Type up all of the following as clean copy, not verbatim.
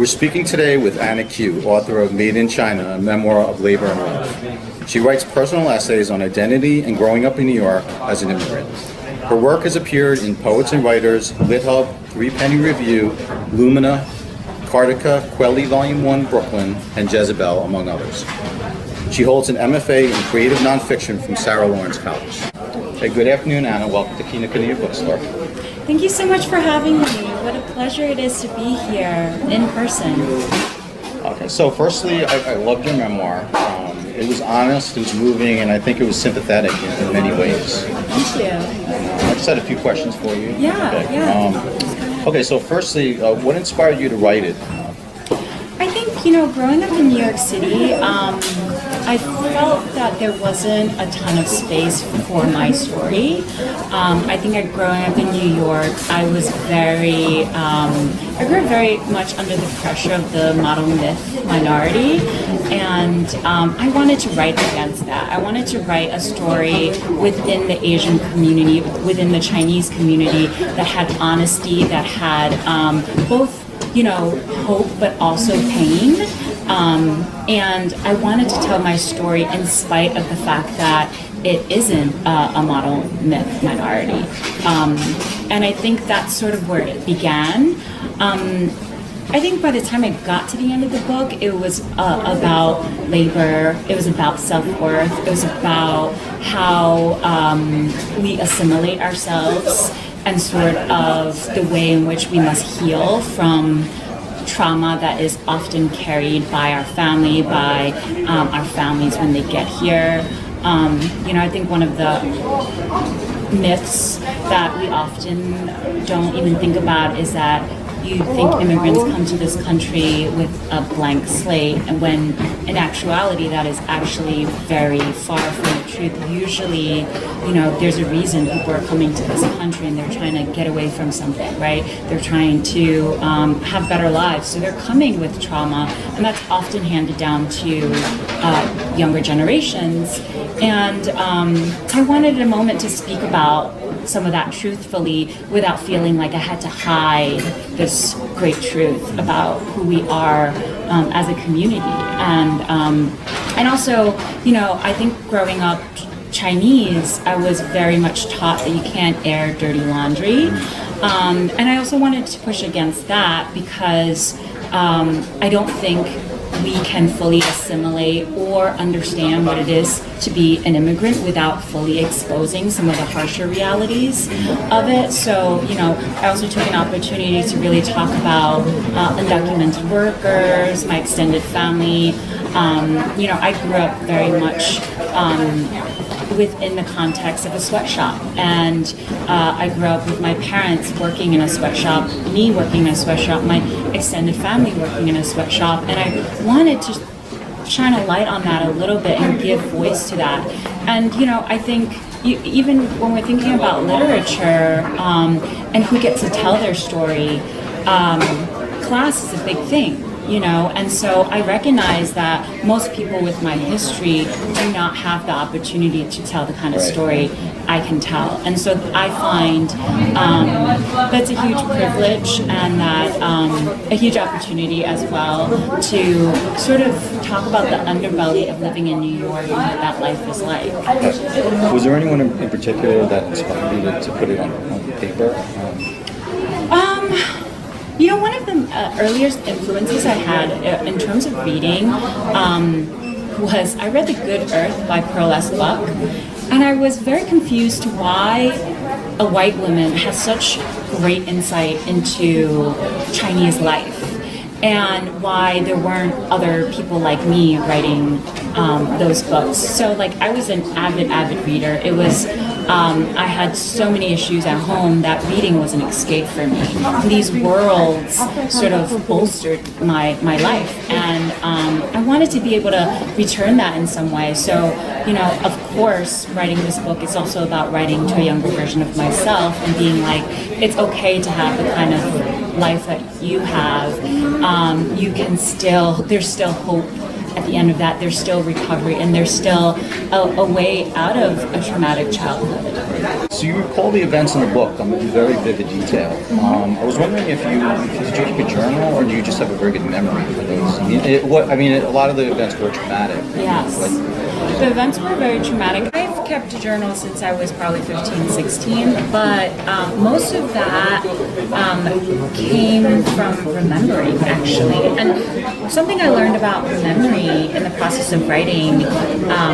We're speaking today with Anna Q, author of Made in China, a memoir of labor and life. She writes personal essays on identity and growing up in New York as an immigrant. Her work has appeared in Poets and Writers, LitHub, Three Penny Review, Lumina, Cartica, Quelly Volume 1, Brooklyn, and Jezebel, among others. She holds an MFA in Creative Nonfiction from Sarah Lawrence College. Hey, good afternoon, Anna. Welcome to Kinokuniya Bookstore. Thank you so much for having me. What a pleasure it is to be here in person. Okay, so firstly, I loved your memoir. It was honest, it was moving, and I think it was sympathetic in many ways. Thank you. I just had a few questions for you. Yeah. Okay, so firstly, what inspired you to write it? I think, growing up in New York City, I felt that there wasn't a ton of space for my story. I think growing up in New York, I grew very much under the pressure of the model myth minority, and I wanted to write against that. I wanted to write a story within the Asian community, within the Chinese community, that had honesty, that had both hope, but also pain. And I wanted to tell my story in spite of the fact that it isn't a model myth minority. And I think that's sort of where it began. I think by the time I got to the end of the book, it was about labor, it was about self-worth, it was about how we assimilate ourselves, and sort of the way in which we must heal from trauma that is often carried by our family, by our families when they get here. I think one of the myths that we often don't even think about is that you think immigrants come to this country with a blank slate, and when in actuality that is actually very far from the truth. Usually, there's a reason people are coming to this country, and they're trying to get away from something, right? They're trying to have better lives, so they're coming with trauma, and that's often handed down to younger generations. And I wanted a moment to speak about some of that truthfully without feeling like I had to hide this great truth about who we are as a community. And also, I think growing up Chinese, I was very much taught that you can't air dirty laundry. And I also wanted to push against that because I don't think we can fully assimilate or understand what it is to be an immigrant without fully exposing some of the harsher realities of it. So, I also took an opportunity to really talk about undocumented workers, my extended family. I grew up very much within the context of a sweatshop, and I grew up with my parents working in a sweatshop, me working in a sweatshop, my extended family working in a sweatshop, and I wanted to shine a light on that a little bit and give voice to that. And I think even when we're thinking about literature and who gets to tell their story, class is a big thing. And so I recognize that most people with my history do not have the opportunity to tell the kind of story I can tell. And so I find that's a huge privilege, and that a huge opportunity as well to sort of talk about the underbelly of living in New York and what that life is like. Was there anyone in particular that inspired you to put it on paper? One of the earliest influences I had in terms of reading was I read The Good Earth by Pearl S. Buck, and I was very confused to why a white woman has such great insight into Chinese life, and why there weren't other people like me writing those books. So I was an avid reader. It was I had so many issues at home that reading was an escape for me. These worlds sort of bolstered my life, and I wanted to be able to return that in some way. So, of course, writing this book is also about writing to a younger version of myself and being like, it's okay to have the kind of life that you have. You can still, there's still hope at the end of that, there's still recovery and there's still a way out of a traumatic childhood. So you recall the events in the book in very vivid detail. I was wondering if did you keep a journal or do you just have a very good memory for those? A lot of the events were traumatic. Yes. The events were very traumatic. I've kept a journal since I was probably 15, 16, but most of that came from remembering, actually. And something I learned about memory in the process of writing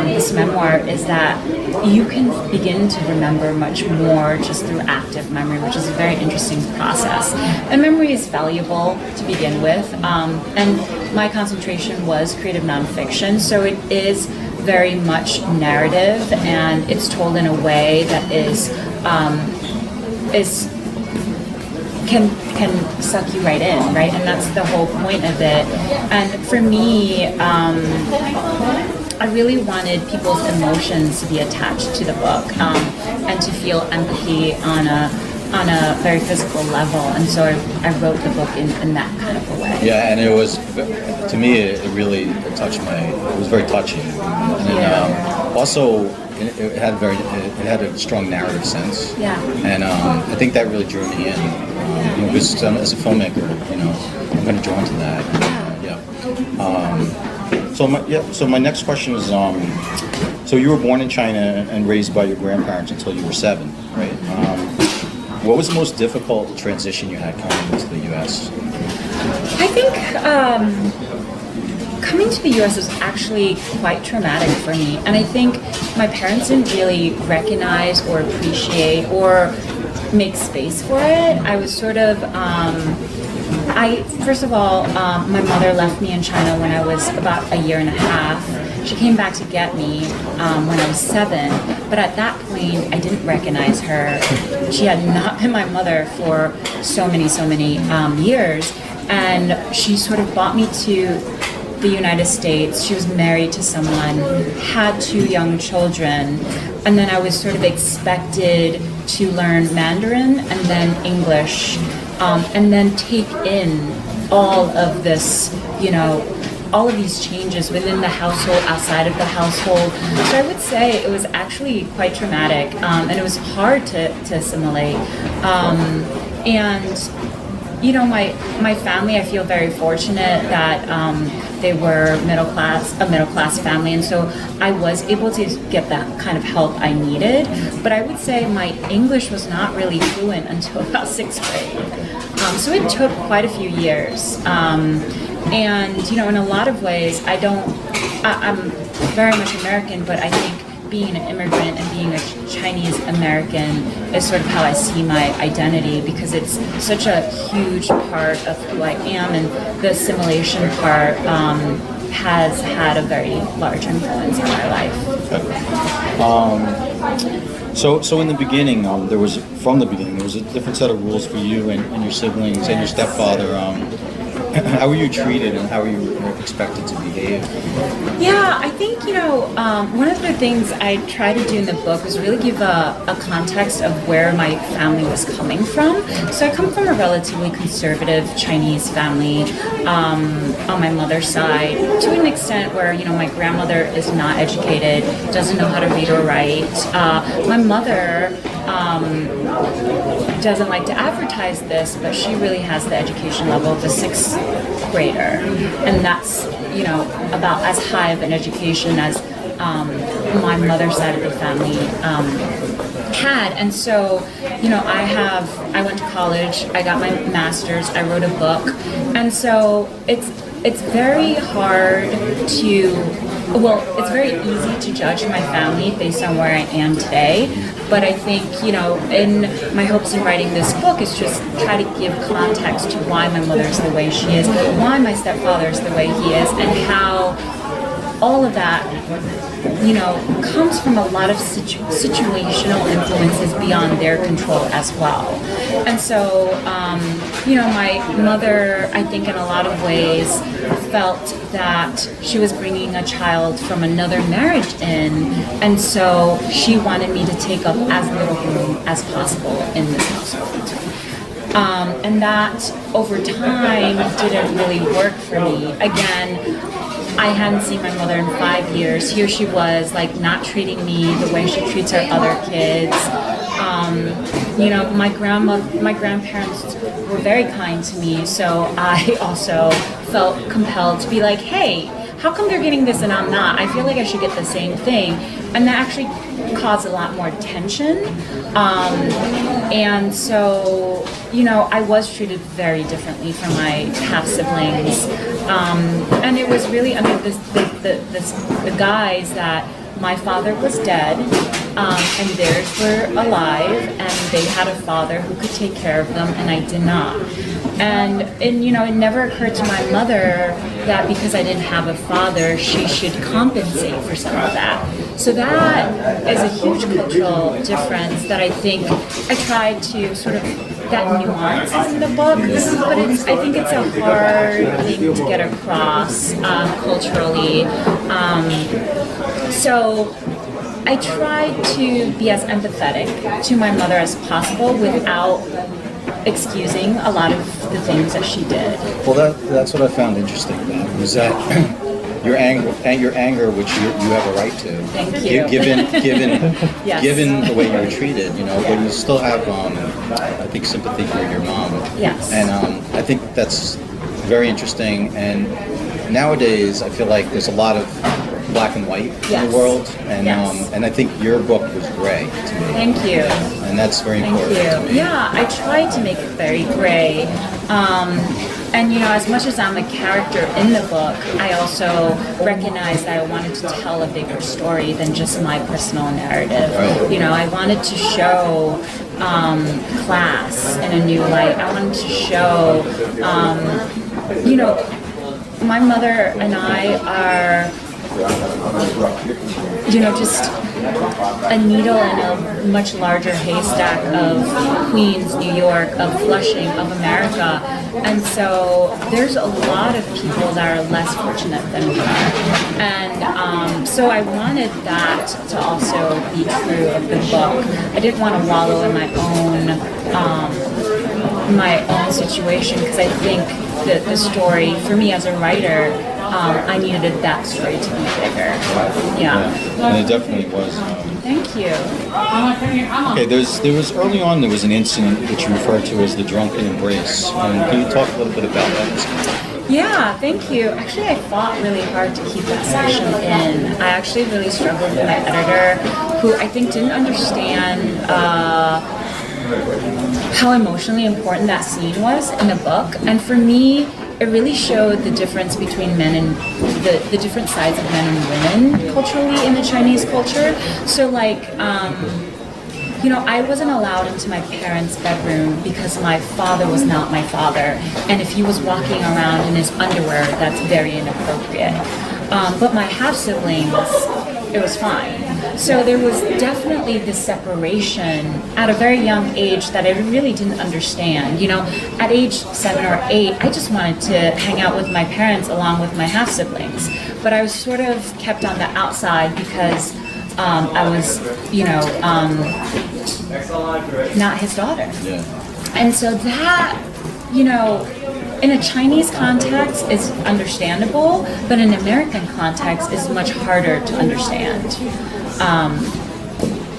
this memoir is that you can begin to remember much more just through active memory, which is a very interesting process. And memory is valuable to begin with, and my concentration was creative nonfiction, so it is very much narrative, and it's told in a way that can suck you right in, right? And that's the whole point of it. And for me, I really wanted people's emotions to be attached to the book, and to feel empathy on a very physical level, and so I wrote the book in that kind of a way. Yeah, and it was, to me, it really touched it was very touching. And also, it had a strong narrative sense. Yeah. And I think that really drew me in. Because as a filmmaker, I'm kind of drawn to that. So my next question is, so you were born in China and raised by your grandparents until you were 7, right? What was the most difficult transition you had coming into the U.S.? I think coming to the U.S. was actually quite traumatic for me, and I think my parents didn't really recognize or appreciate or make space for it. I was sort of, first of all, my mother left me in China when I was about a year and a half. She came back to get me when I was 7, but at that point, I didn't recognize her. She had not been my mother for so many years, and she sort of brought me to the United States. She was married to someone, had 2 young children, and then I was sort of expected to learn Mandarin and then English, and then take in all of this, all of these changes within the household, outside of the household. So I would say it was actually quite traumatic, and it was hard to assimilate. My family, I feel very fortunate that they were a middle class family, and so I was able to get that kind of help I needed. But I would say my English was not really fluent until about 6th grade. So it took quite a few years. And in a lot of ways, I'm very much American, but I think being an immigrant and being a Chinese American is sort of how I see my identity, because it's such a huge part of who I am, and the assimilation part has had a very large influence on my life. So in the beginning, there was a different set of rules for you and your siblings and your stepfather. How were you treated and how were you expected to behave? Yeah, I think, one of the things I try to do in the book is really give a context of where my family was coming from. So I come from a relatively conservative Chinese family on my mother's side, to an extent where, my grandmother is not educated, doesn't know how to read or write. My mother doesn't like to advertise this, but she really has the education level of a 6th grader, and that's about as high of an education as my mother's side of the family had. And so I went to college, I got my master's, I wrote a book, and so it's very hard it's very easy to judge my family based on where I am today. But I think, in my hopes in writing this book is just try to give context to why my mother's the way she is, why my stepfather's the way he is, and how all of that, comes from a lot of situational influences beyond their control as well. And so, my mother, I think in a lot of ways, felt that she was bringing a child from another marriage in, and so she wanted me to take up as little room as possible in this household. And that, over time, didn't really work for me. Again, I hadn't seen my mother in 5 years. Here she was, like, not treating me the way she treats her other kids. You know, my grandparents were very kind to me, so I also felt compelled to be like, hey, how come they're getting this and I'm not? I feel like I should get the same thing. And that actually caused a lot more tension. And so, you know, I was treated very differently from my half-siblings. And it was really, I mean, the guys that my father was dead, and theirs were alive, and they had a father who could take care of them, and I did not. And you know, it never occurred to my mother that because I didn't have a father, she should compensate for some of that. So that is a huge cultural difference that I think I tried to sort of, that nuance is in the book, but I think it's a hard thing to get across culturally. So I tried to be as empathetic to my mother as possible without excusing a lot of the things that she did. Well, that's what I found interesting about it, was that your anger, which you have a right to. Thank you. Given Yes. given the way you were treated, you know, but you still have, I think, sympathy for your mom. Yes. And I think that's very interesting. And nowadays, I feel like there's a lot of black and white in Yes. the world, and Yes. and I think your book was gray to me. Thank you. And that's very Thank important to you. me. Yeah, I tried to make it very gray. And you know, as much as I'm a character in the book, I also recognize that I wanted to tell a bigger story than just my personal narrative. Right. You know, I wanted to show class in a new light. I wanted to show, you know, my mother and I are, you know, just a needle in a much larger haystack of Queens, New York, of Flushing, of America. And so there's a lot of people that are less fortunate than we are. And so I wanted that to also be true of the book. I didn't want to wallow in my own situation, because I think that the story, for me as a writer, I needed that story to be bigger. Yeah. And it definitely was. Thank you. Okay, there was early on, there was an incident which you referred to as the drunken embrace. Can you talk a little bit about that? Yeah, thank you. Actually, I fought really hard to keep that section in. I actually really struggled with my editor, who I think didn't understand how emotionally important that scene was in the book. And for me, it really showed the difference between men and the different sides of men and women culturally in the Chinese culture. So like, you know, I wasn't allowed into my parents' bedroom because my father was not my father. And if he was walking around in his underwear, that's very inappropriate. But my half-siblings, it was fine. So there was definitely this separation at a very young age that I really didn't understand. You know, at age 7 or 8, I just wanted to hang out with my parents along with my half-siblings. But I was sort of kept on the outside because I was, you know, not his daughter. Yeah. And so that, you know, in a Chinese context is understandable, but in an American context is much harder to understand.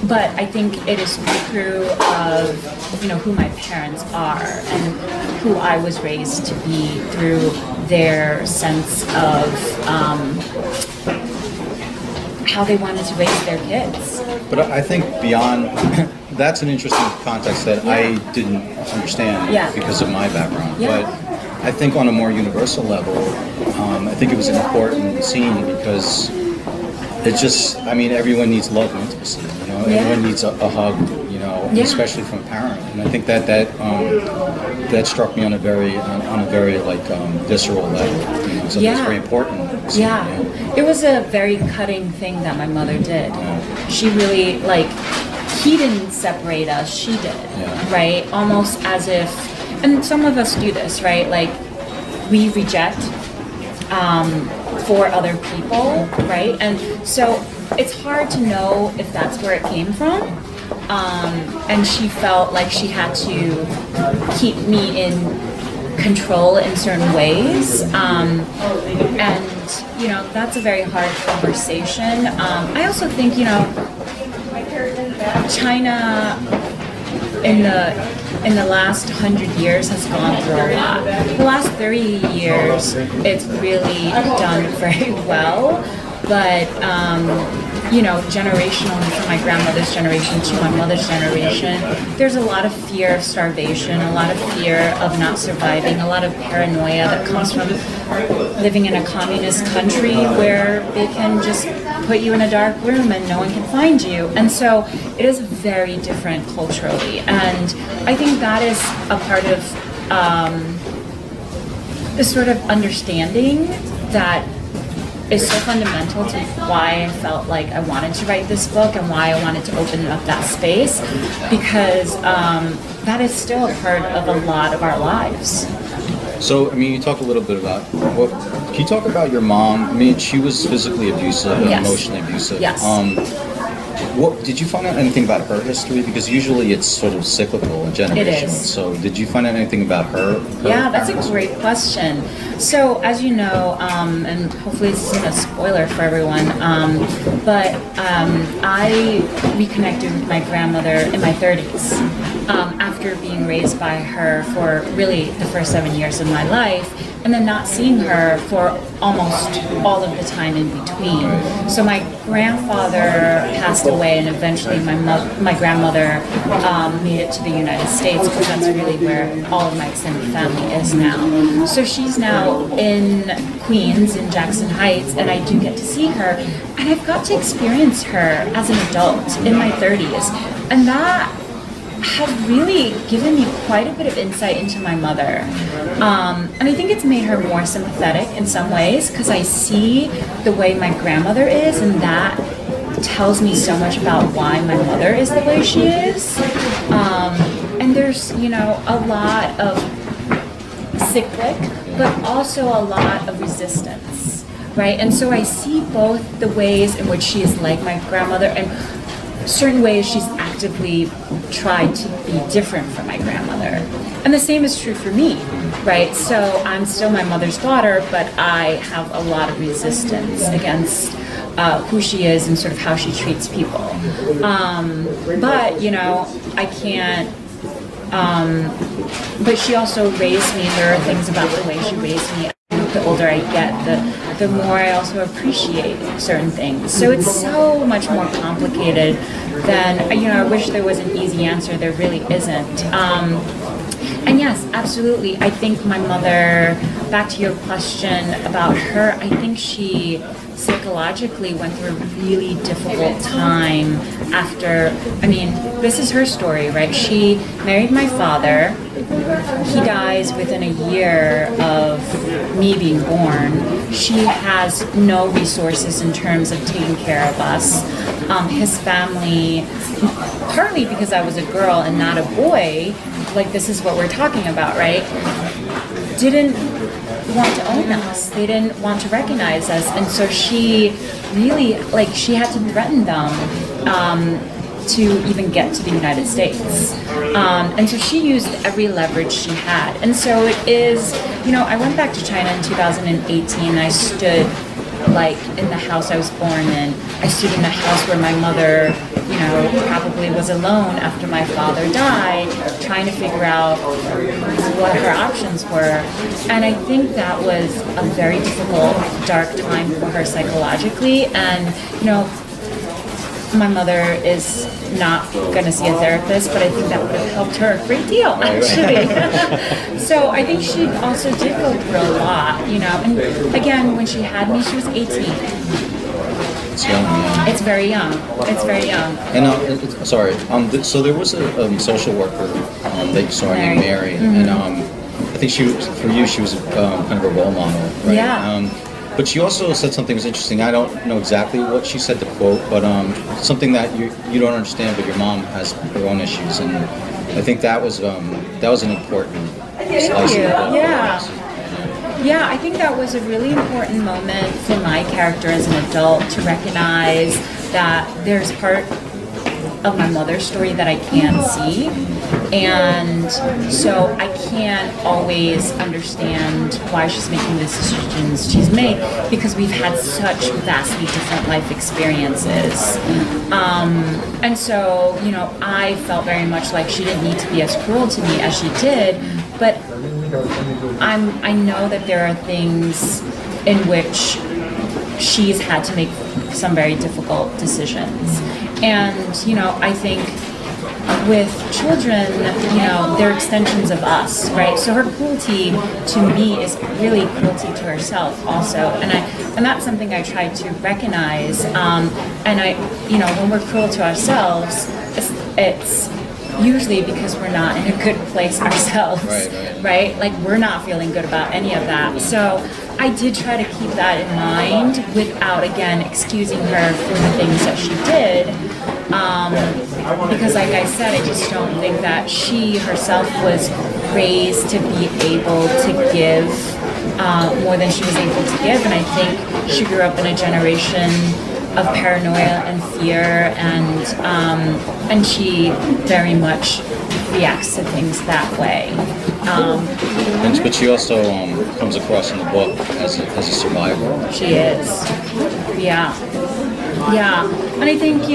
But I think it is true of, you know, who my parents are and who I was raised to be through their sense of how they wanted to raise their kids. But I think beyond, that's an interesting context that I didn't understand because of my background. Yeah. But I think on a more universal level, I think it was an important scene because it's just, I mean, everyone needs love and intimacy, you know, everyone needs a hug, you know, especially from a parent. And I think that struck me on a very like visceral level, you know, so it's very important. So, It was a very cutting thing that my mother did. She really, like, he didn't separate us, she did, right? Almost as if, and some of us do this, right? Like, we reject for other people, right? And so it's hard to know if that's where it came from. And she felt like she had to keep me in control in certain ways. And, that's a very hard conversation. I also think, China in the last 100 years has gone through a lot. The last 30 years, it's really done very well, but generationally, from my grandmother's generation to my mother's generation, there's a lot of fear of starvation, a lot of fear of not surviving, a lot of paranoia that comes from living in a communist country where they can just put you in a dark room and no one can find you. And so it is very different culturally. And I think that is a part of this sort of understanding that is so fundamental to why I felt like I wanted to write this book and why I wanted to open up that space, because that is still a part of a lot of our lives. So, you talk a little bit about can you talk about your mom? She was physically abusive and Yes. emotionally abusive. Yes. What did you find out anything about her history? Because usually it's sort of cyclical and generational. It is. So, did you find out anything about her Yeah, that's a history? great question. So, as you know, and hopefully this isn't a spoiler for everyone, but I reconnected with my grandmother in my 30s after being raised by her for really the first 7 years of my life, and then not seeing her for almost all of the time in between. So my grandfather passed away, and eventually my grandmother made it to the United States, because that's really where all of my extended family is now. So she's now in Queens, in Jackson Heights, and I do get to see her, and I've got to experience her as an adult in my 30s, and that has really given me quite a bit of insight into my mother. And I think it's made her more sympathetic in some ways, because I see the way my grandmother is, and that tells me so much about why my mother is the way she is. And there's, a lot of cyclic, but also a lot of resistance, right? And so I see both the ways in which she is like my grandmother, and certain ways she's actively tried to be different from my grandmother. And the same is true for me, right? So I'm still my mother's daughter, but I have a lot of resistance against who she is and sort of how she treats people. But, I can't, but she also raised me. There are things about the way she raised me. The older I get, the more I also appreciate certain things. So it's so much more complicated than, I wish there was an easy answer. There really isn't. And yes, absolutely. I think my mother, back to your question about her, I think she psychologically went through a really difficult time after, this is her story, right? She married my father. He dies within a year of me being born. She has no resources in terms of taking care of us. His family, partly because I was a girl and not a boy, like this is what we're talking about, right? Didn't want to own us. They didn't want to recognize us. And so she really, she had to threaten them to even get to the United States. And so she used every leverage she had. And so it is, I went back to China in 2018. I stood in the house I was born in. I stood in the house where my mother, probably was alone after my father died, trying to figure out what her options were. And I think that was a very difficult, dark time for her psychologically. And, my mother is not going to see a therapist, but I think that would have helped her a great deal, actually. So I think she also did go through a lot, And again, when she had me, she was 18. It's young, yeah. It's very young. It's very young. And so there was a social worker that you saw named Mary, Mm-hmm. and I think she was kind of a role model, right? Yeah. But she also said something was interesting. I don't know exactly what she said to quote, but something that you don't understand, but your mom has her own issues, and I think that was an important slice of the book. Yeah. Yeah, I think that was a really important moment for my character as an adult to recognize that there's part of my mother's story that I can't see, And so I can't always understand why she's making the decisions she's made, because we've had such vastly different life experiences. And so, I felt very much like she didn't need to be as cruel to me as she did, but I know that there are things in which she's had to make some very difficult decisions. And, I think with children, they're extensions of us, right? So her cruelty to me is really cruelty to herself also. And that's something I try to recognize. When we're cruel to ourselves, it's usually because we're not in a good place ourselves, right? Like we're not feeling good about any of that. So I did try to keep that in mind without, again, excusing her for the things that she did. Because like I said, I just don't think that she herself was raised to be able to give more than she was able to give. And I think she grew up in a generation of paranoia and fear, and she very much reacts to things that way. But she also comes across in the book as a survivor. She is. Yeah. And I think,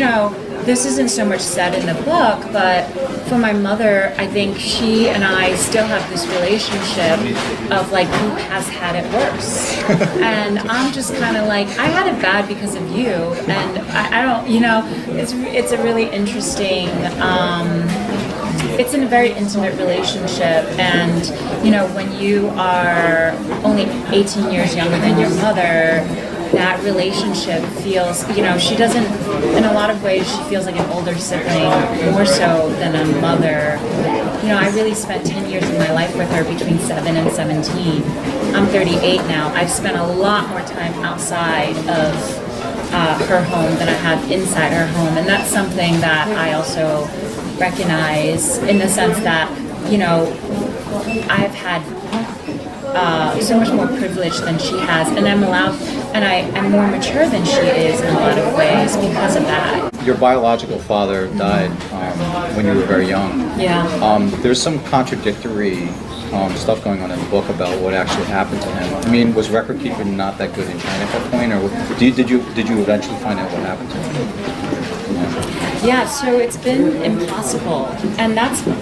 this isn't so much said in the book, but for my mother, I think she and I still have this relationship of like, who has had it worse? And I'm just kind of like, I had it bad because of you. And I don't, it's a really interesting, it's in a very intimate relationship. And, when you are only 18 years younger than your mother, that relationship feels, she doesn't, in a lot of ways, she feels like an older sibling, more so than a mother. I really spent 10 years of my life with her between 7 and 17. I'm 38 now. I've spent a lot more time outside of her home than I have inside her home. And that's something that I also recognize in the sense that, I've had so much more privilege than she has, and I'm more mature than she is in a lot of ways because of that. Your biological father died when you were very young. Yeah. There's some contradictory stuff going on in the book about what actually happened to him. I mean, was record keeping not that good in China at that point, or did you eventually find out what happened to him? Yeah, so it's been impossible, and that's been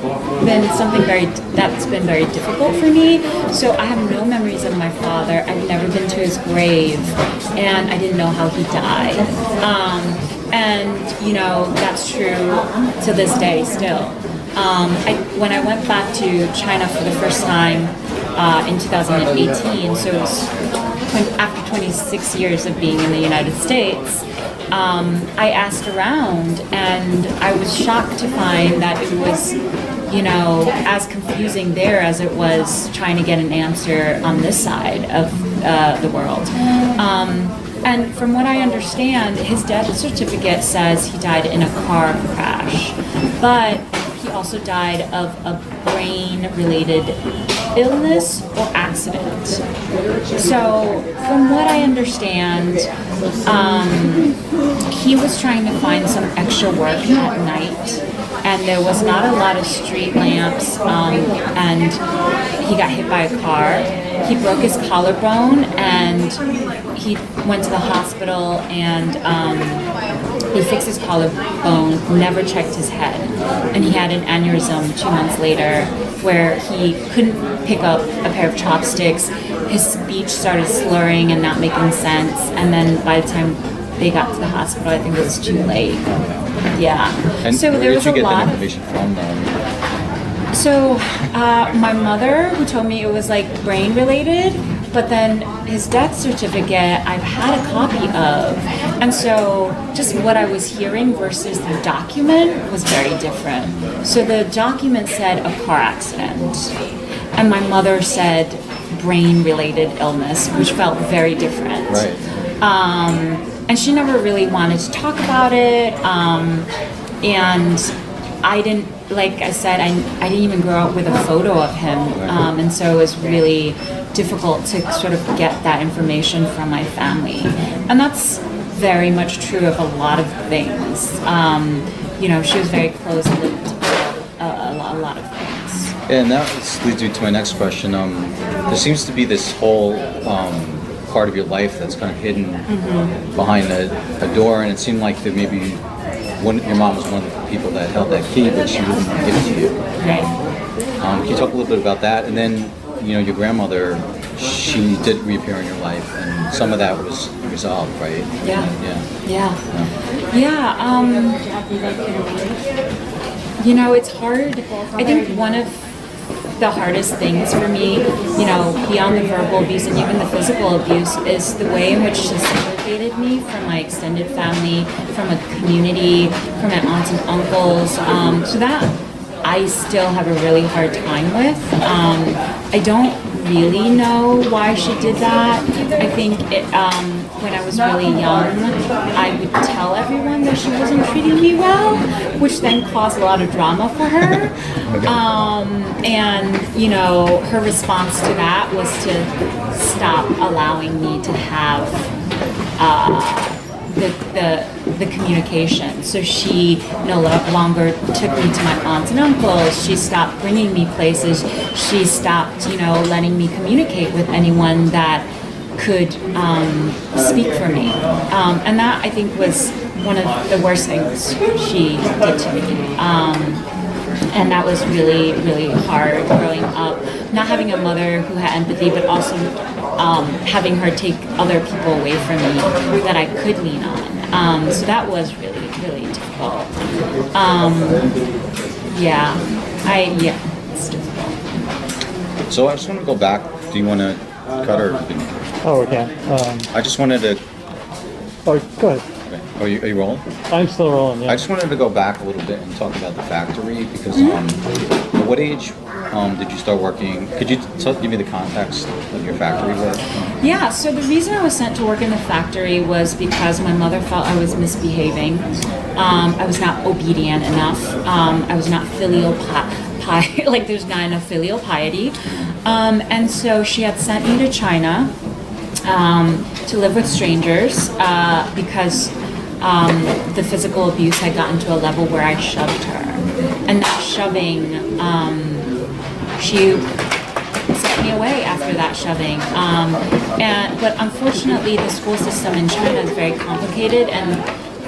very difficult for me. So I have no memories of my father. I've never been to his grave, and I didn't know how he died. And that's true to this day still. When I went back to China for the first time in 2018, so it was after 26 years of being in the United States, I asked around, and I was shocked to find that it was, as confusing there as it was trying to get an answer on this side of the world. And from what I understand, his death certificate says he died in a car crash, but he also died of a brain-related illness or accident. So from what I understand, he was trying to find some extra work at night, and there was not a lot of street lamps, and he got hit by a car. He broke his collarbone, and he went to the hospital, and he fixed his collarbone, never checked his head, and he had an aneurysm 2 months later where he couldn't pick up a pair of chopsticks. His speech started slurring and not making sense, and then by the time they got to the hospital, I think it was too late. Yeah. And so where there did was you a get lot that information from, though? So my mother, who told me it was like brain related, but then his death certificate I've had a copy of. And so just what I was hearing versus the document was very different. So the document said a car accident, and my mother said brain related illness, which felt very different. Right. And she never really wanted to talk about it. And I didn't, like I said, I didn't even grow up with a photo of him. And so it was really difficult to sort of get that information from my family. And that's very much true of a lot of things. She was very close-lipped about a lot a lot of things. And that leads me to my next question. There seems to be this whole part of your life that's kind of hidden behind a door, and it seemed like that maybe your mom was one of the people that held that key, but she wouldn't give it to you. Right. Can you talk a little bit about that? And then, your grandmother, she did reappear in your life, and some of that was resolved, right? Yeah. Yeah. It's hard. I think one of the hardest things for me, beyond the verbal abuse and even the physical abuse, is the way in which she segregated me from my extended family, from a community, from my aunts and uncles. So that I still have a really hard time with. I don't really know why she did that. I think when I was really young, I would tell everyone that she wasn't treating me well, which then caused a lot of drama for her. And her response to that was to stop allowing me to have the communication. So she no longer took me to my aunts and uncles. She stopped bringing me places. She stopped, letting me communicate with anyone that could speak for me. And that, I think, was one of the worst things she did to me. And that was really, really hard growing up. Not having a mother who had empathy, but also having her take other people away from me that I could lean on. So that was really, really difficult. It's difficult. So I just want to go back. Do you want to cut or? Oh, okay. I just wanted to. Oh, go ahead. Are you rolling? I'm still rolling, yeah. I just wanted to go back a little bit and talk about the factory because at what age did you start working? Could you give me the context of your factory work? Yeah, so the reason I was sent to work in the factory was because my mother felt I was misbehaving. I was not obedient enough. I was not filial piety, like there's not enough filial piety. And so she had sent me to China to live with strangers because the physical abuse had gotten to a level where I shoved her. And that shoving, she sent me away after that shoving. But unfortunately, the school system in China is very complicated, and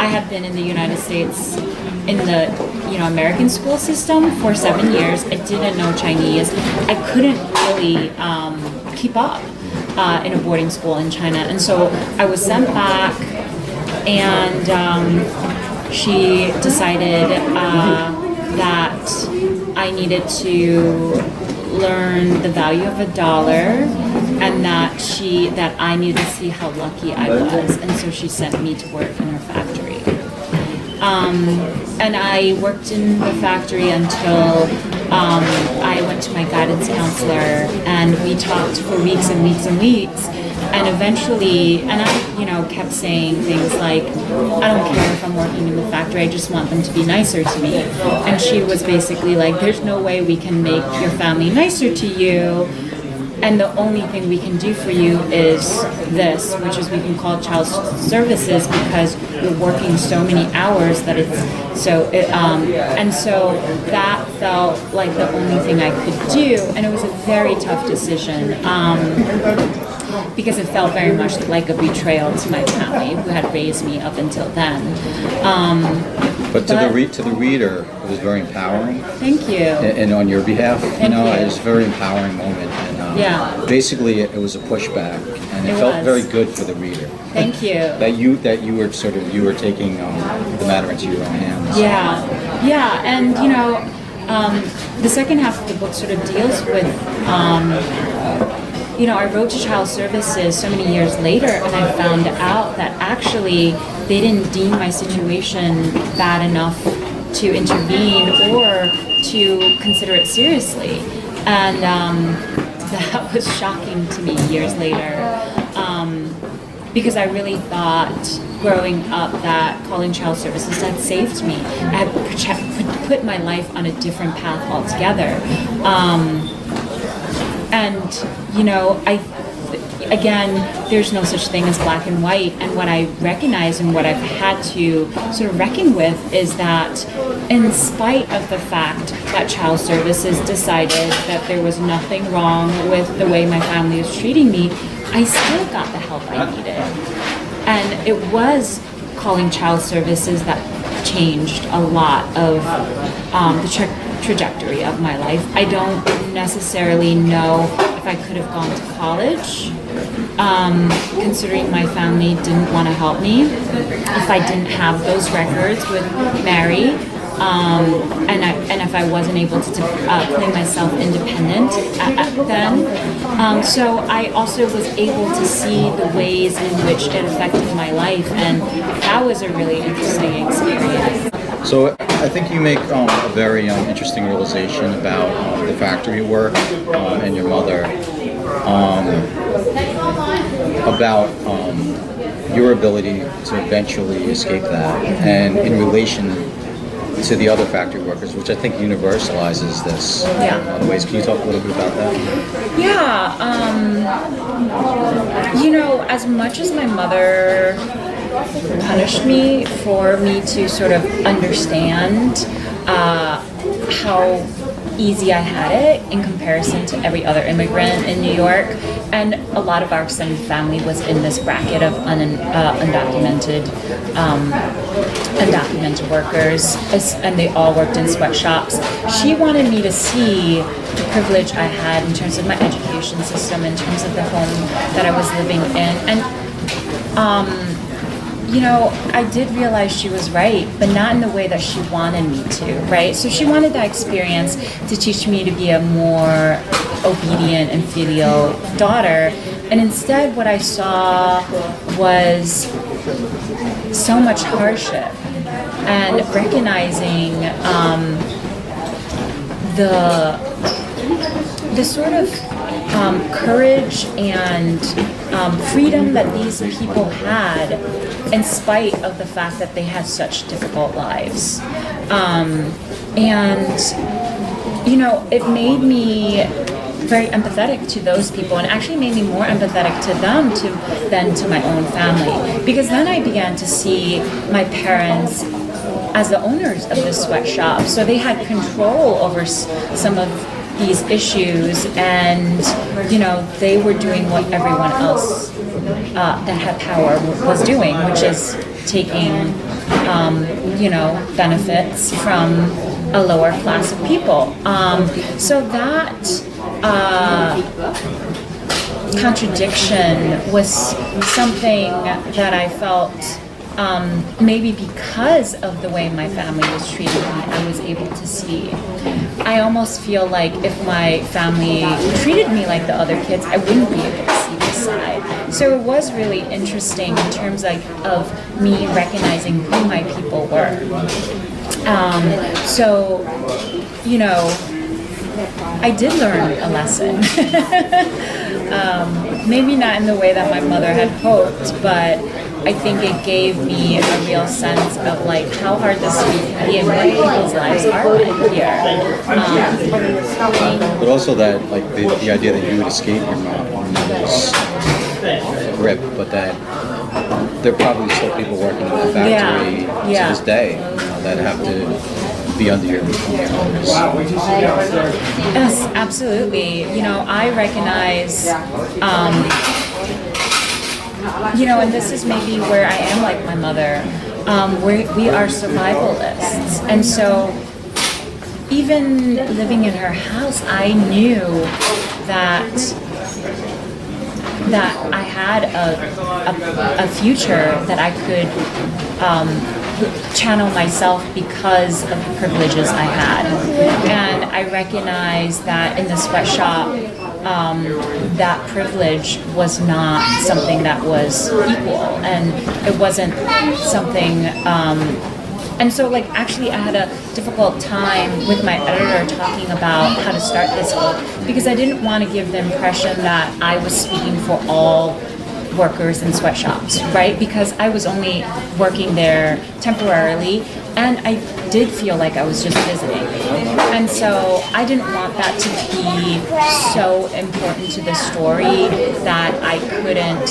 I have been in the United States in the American school system for 7 years. I didn't know Chinese. I couldn't really keep up in a boarding school in China, and so I was sent back. And she decided that I needed to learn the value of $1, and that I needed to see how lucky I was, and so she sent me to work in her factory. And I worked in the factory until I went to my guidance counselor, and we talked for weeks and weeks and weeks. And eventually, and I, kept saying things like, I don't care if I'm working in the factory, I just want them to be nicer to me. And she was basically like, there's no way we can make your family nicer to you. And the only thing we can do for you is this, which is we can call child services because you're working so many hours that and so that felt like the only thing I could do. And it was a very tough decision. Because it felt very much like a betrayal to my family who had raised me up until then. But to the reader, it was very empowering. Thank you. And on your behalf, Thank you. it was a very empowering moment. And basically, it was a pushback, and it felt very good for the reader. Thank you. that you were taking the matter into your own hands. Yeah, and the second half of the book sort of deals with. I wrote to Child Services so many years later, and I found out that actually they didn't deem my situation bad enough to intervene or to consider it seriously. And that was shocking to me years later, because I really thought growing up that calling Child Services had saved me. I had put my life on a different path altogether. And, I again, there's no such thing as black and white. And what I recognize and what I've had to sort of reckon with is that in spite of the fact that child services decided that there was nothing wrong with the way my family was treating me, I still got the help I needed. And it was calling child services that changed a lot of the trajectory of my life. I don't necessarily know if I could have gone to college, considering my family didn't want to help me, if I didn't have those records with Mary, and if I wasn't able to claim myself independent then. So I also was able to see the ways in which it affected my life, and that was a really interesting experience. So I think you make a very interesting realization about the factory work and your mother, about your ability to eventually escape that, and in relation to the other factory workers, which I think universalizes this in a lot of ways. Can you talk a little bit about that? Yeah, as much as my mother punished me for me to sort of understand how easy I had it in comparison to every other immigrant in New York, and a lot of our extended family was in this bracket of undocumented workers, and they all worked in sweatshops. She wanted me to see the privilege I had in terms of my education system, in terms of the home that I was living in, and I did realize she was right, but not in the way that she wanted me to, right? So she wanted that experience to teach me to be a more obedient and filial daughter. And instead, what I saw was so much hardship, and recognizing the sort of courage and freedom that these people had, in spite of the fact that they had such difficult lives. It made me very empathetic to those people, and actually made me more empathetic to them than to my own family, because then I began to see my parents as the owners of the sweatshop, so they had control over some of these issues, and they were doing what everyone else that had power was doing, which is taking benefits from a lower class of people. So that contradiction was something that I felt maybe because of the way my family was treating me, I was able to see. I almost feel like if my family treated me like the other kids, I wouldn't be able to see this side. So it was really interesting in terms of me recognizing who my people were. I did learn a lesson. Maybe not in the way that my mother had hoped, but I think it gave me a real sense of how hard this can be and what people's lives are here. But also that the idea that you would escape your mom's grip, but that there are probably still people working in the factory to this day that have to be under your orders. Yes, absolutely. I recognize, and this is maybe where I am like my mother, we are survivalists. And so even living in her house, I knew that I had a future that I could channel myself because of the privileges I had. And I recognized that in the sweatshop, that privilege was not something that was equal, and it wasn't something, and so actually I had a difficult time with my editor talking about how to start this book, because I didn't want to give the impression that I was speaking for all workers in sweatshops, right? Because I was only working there temporarily, and I did feel like I was just visiting. And so I didn't want that to be so important to the story that I couldn't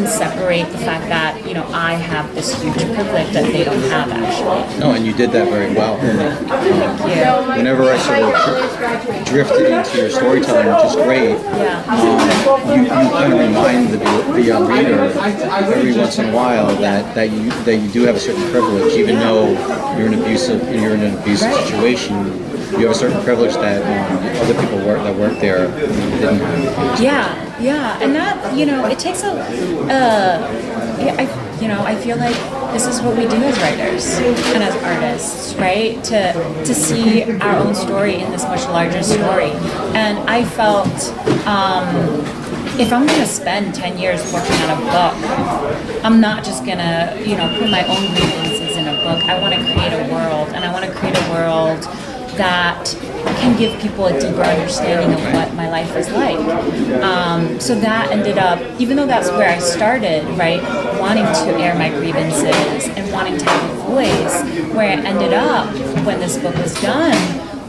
separate the fact that, I have this huge privilege that they don't have actually. No, and you did that very well. Thank you. Whenever I sort of drifted into your storytelling, which is great, you kind of remind the young reader every once in a while that you do have a certain privilege, even though you're in an abusive situation. You have a certain privilege that other people that work there didn't have. Yeah, and that it takes I feel like this is what we do as writers and as artists, right? To see our own story in this much larger story, and I felt if I'm gonna spend 10 years working on a book, I'm not just gonna put my own grievances in a book. I want to create a world, and I want to create a world that can give people a deeper understanding of what my life is like. So that ended up, even though that's where I started, right, wanting to air my grievances and wanting to have a voice, where I ended up when this book was done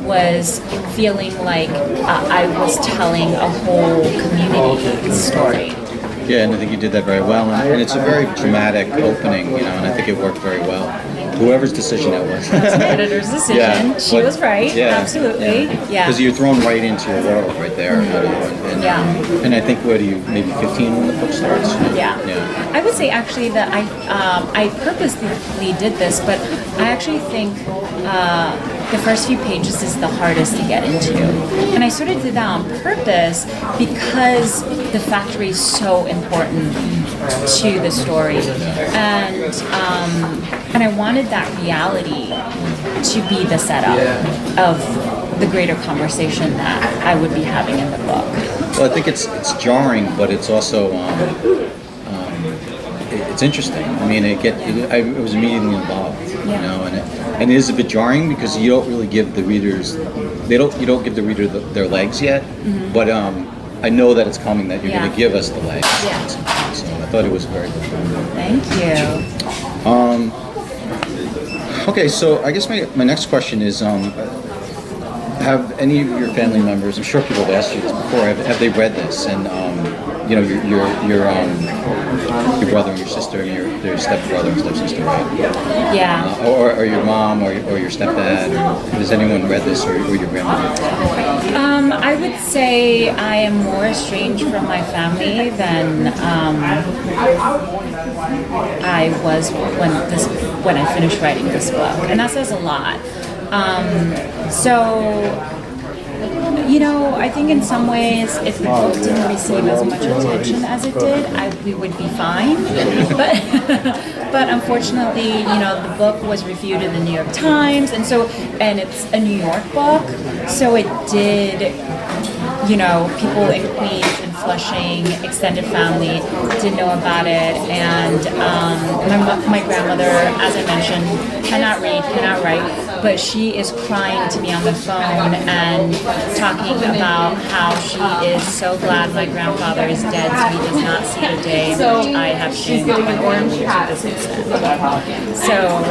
was feeling like I was telling a whole community story. Yeah, and I think you did that very well, and it's a very dramatic opening, and I think it worked very well. Whoever's decision that was. That's my editor's decision. Yeah, she was right. Yeah, absolutely. Yeah. Because you're thrown right into your world right there. And I think maybe 15 when the book starts. Yeah. I would say actually that I purposely did this, but I actually think the first few pages is the hardest to get into. And I sort of did that on purpose because the factory is so important to the story. And I wanted that reality to be the setup of the greater conversation that I would be having in the book. Well, I think it's jarring, but it's also it's interesting. I mean, I was immediately involved, and it is a bit jarring because you don't really give the readers you don't give the reader their legs yet, but I know that it's coming, that you're going to give us the legs. Yeah. So I thought it was very good. Thank you. Okay, so I guess my next question is, have any of your family members, I'm sure people have asked you this before, have they read this? And your brother and your sister, your stepbrother and stepsister, right? Yeah. Or your mom or your stepdad, has anyone read this, or your grandmother? I would say I am more estranged from my family than I was when I finished writing this book, and that says a lot. I think in some ways, if the book didn't receive as much attention as it did, we would be fine. But unfortunately, the book was reviewed in the New York Times, and it's a New York book, so it did. People in Queens and Flushing, extended family, did know about it, and my grandmother, as I mentioned, cannot read, cannot write, but she is crying to me on the phone and talking about how she is so glad my grandfather is dead, so he does not see the day in which I have shamed my family to this extent. So,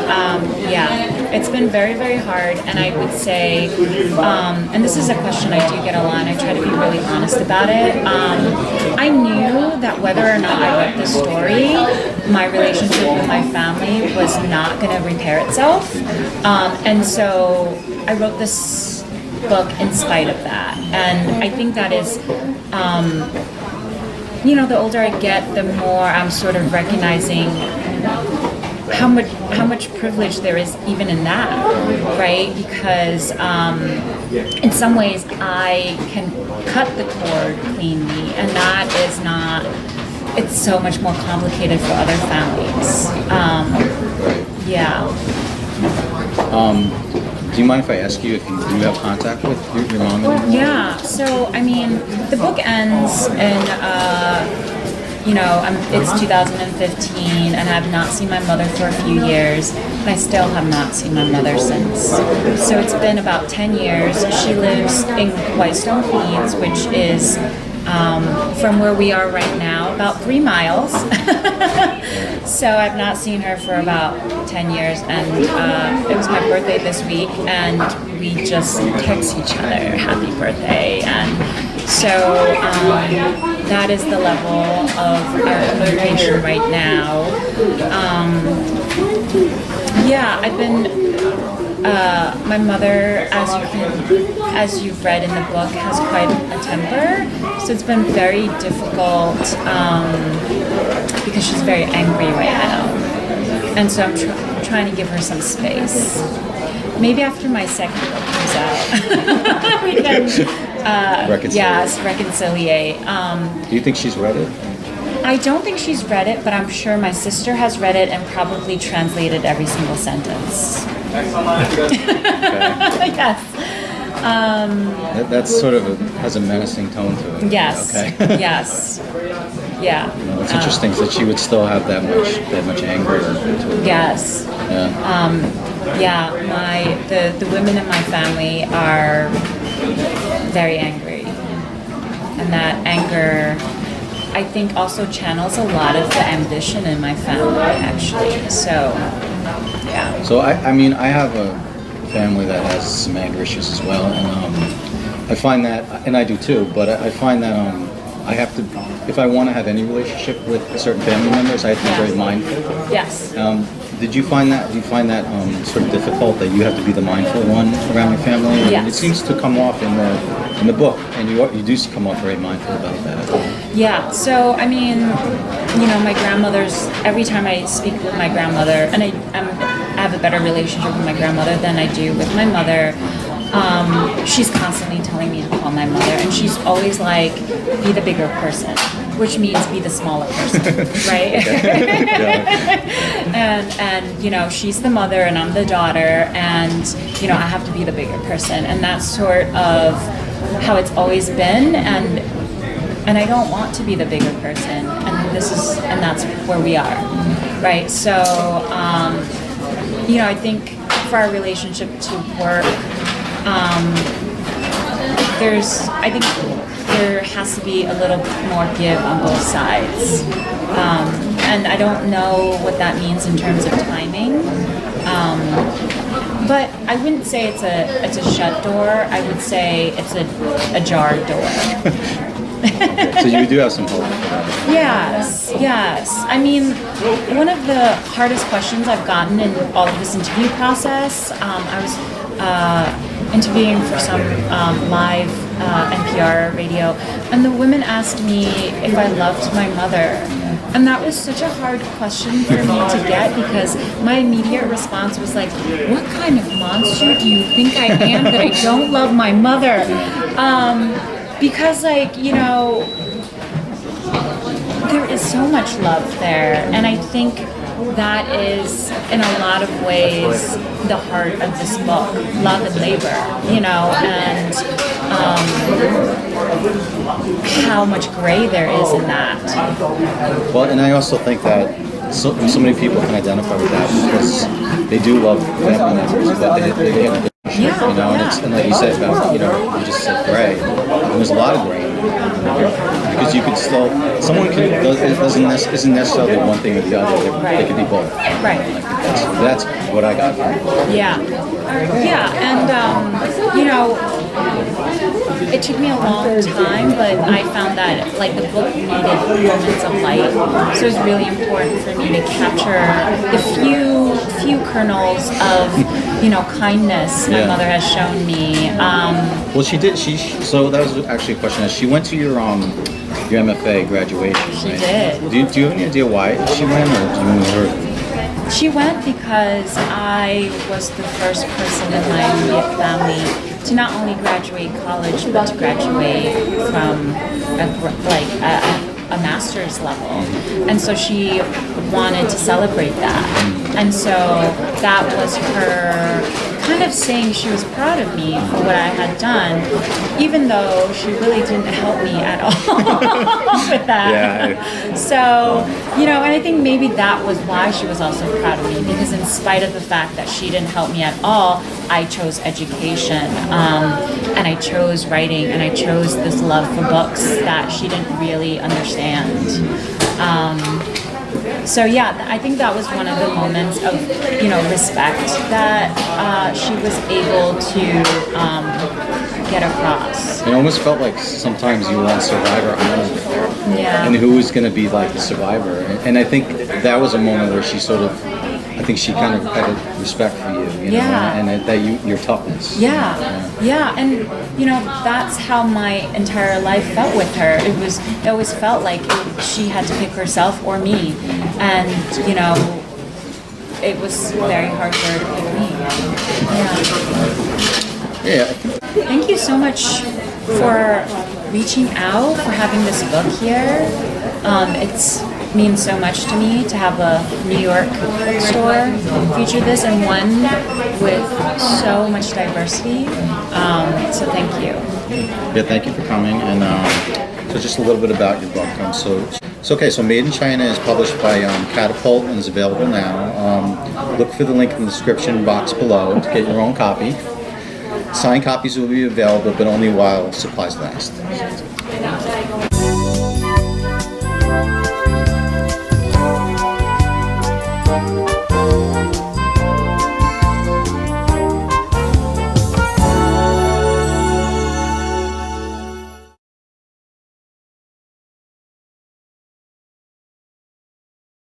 it's been very, very hard, and I would say, and this is a question I do get a lot, and I try to be really honest about it. I knew that whether or not I wrote this story, my relationship with my family was not going to repair itself. And so I wrote this book in spite of that. And I think that is, the older I get, the more I'm sort of recognizing how much privilege there is even in that, right? Because in some ways I can cut the cord cleanly, and that is not. It's so much more complicated for other families. Do you mind if I ask you if you do have contact with your mom? Yeah. So I mean, the book ends in. It's 2015, and I've not seen my mother for a few years, and I still have not seen my mother since. So it's been about 10 years. She lives in Whitestone, Queens, which is from where we are right now, about 3 miles. So I've not seen her for about 10 years, and it was my birthday this week, and we just text each other happy birthday. And so that is the level of our communication right now. Yeah, I've been my mother, as you've read in the book, has quite a temper, so it's been very difficult because she's very angry right now, and so I'm trying to give her some space. Maybe after my second book comes out, we can reconciliate. Do you think she's read it? I don't think she's read it, but I'm sure my sister has read it and probably translated every single sentence. Yes. That sort of has a menacing tone to it. Yes. Okay. Yes. Yeah. It's interesting that she would still have that much anger to it. Yes. Yeah. The women in my family are very angry, and that anger, I think, also channels a lot of the ambition in my family, actually. So, yeah. So I mean, I have a family that has some anger issues as well, and I find that, and I do too, but I find that I have to, if I want to have any relationship with certain family members, I have to be very mindful. Yes. Do you find that sort of difficult, that you have to be the mindful one around your family? Yes. It seems to come off in the book, and you do come off very mindful about that. Yeah, so I mean, my grandmother's, every time I speak with my grandmother, and I have a better relationship with my grandmother than I do with my mother, she's constantly telling me to call my mother, and she's always like, be the bigger person, which means be the smaller person, right? And she's the mother and I'm the daughter, and I have to be the bigger person, and that's sort of how it's always been, and I don't want to be the bigger person, and that's where we are, right? So I think for our relationship to work, I think there has to be a little more give on both sides, and I don't know what that means in terms of timing. But I wouldn't say it's a shut door. I would say it's a jarred door. So you do have some hope. Yes. I mean, one of the hardest questions I've gotten in all of this interview process, I was interviewing for some live NPR radio, and the women asked me if I loved my mother. And that was such a hard question for me to get, because my immediate response was like, what kind of monster do you think I am that I don't love my mother? Because there is so much love there, and I think that is, in a lot of ways, the heart of this book, love and labor, and how much gray there is in that. Well, and I also think that so many people can identify with that, because they do love family members, but they have a relationship, and like you said about, you just said gray, and there's a lot of gray. Because you could still, isn't necessarily one thing or the other. They could be both. Right. That's what I got from it. Yeah, and it took me a long time, but I found that the book needed moments of light, so it was really important for me to capture the few kernels of kindness my mother has shown me. Well, she did. So that was actually a question. She went to your MFA graduation. She right? did. Do you have any idea why she went, or do you remember? She went because I was the first person in my immediate family to not only graduate college, but to graduate from a master's level. And so she wanted to celebrate that. And so that was her kind of saying she was proud of me for what I had done, even though she really didn't help me at all with that. Yeah. So, and I think maybe that was why she was also proud of me, because in spite of the fact that she didn't help me at all, I chose education, and I chose writing, and I chose this love for books that she didn't really understand. So yeah, I think that was one of the moments of, respect that she was able to get across. It almost felt like sometimes you were on Survivor Island, Yeah. and who was going to be like the survivor. And I think that was a moment where she sort of, I think she kind of had a respect for you, Yeah. and that your toughness. Yeah, and that's how my entire life felt with her. It always felt like she had to pick herself or me, and it was very hard for her to pick me. Yeah. Thank you so much for reaching out, for having this book here. It means so much to me to have a New York store feature this, and one with so much diversity. So thank you. Yeah, thank you for coming. And so just a little bit about your book. So Made in China is published by Catapult and is available now. Look for the link in the description box below to get your own copy. Signed copies will be available, but only while supplies last.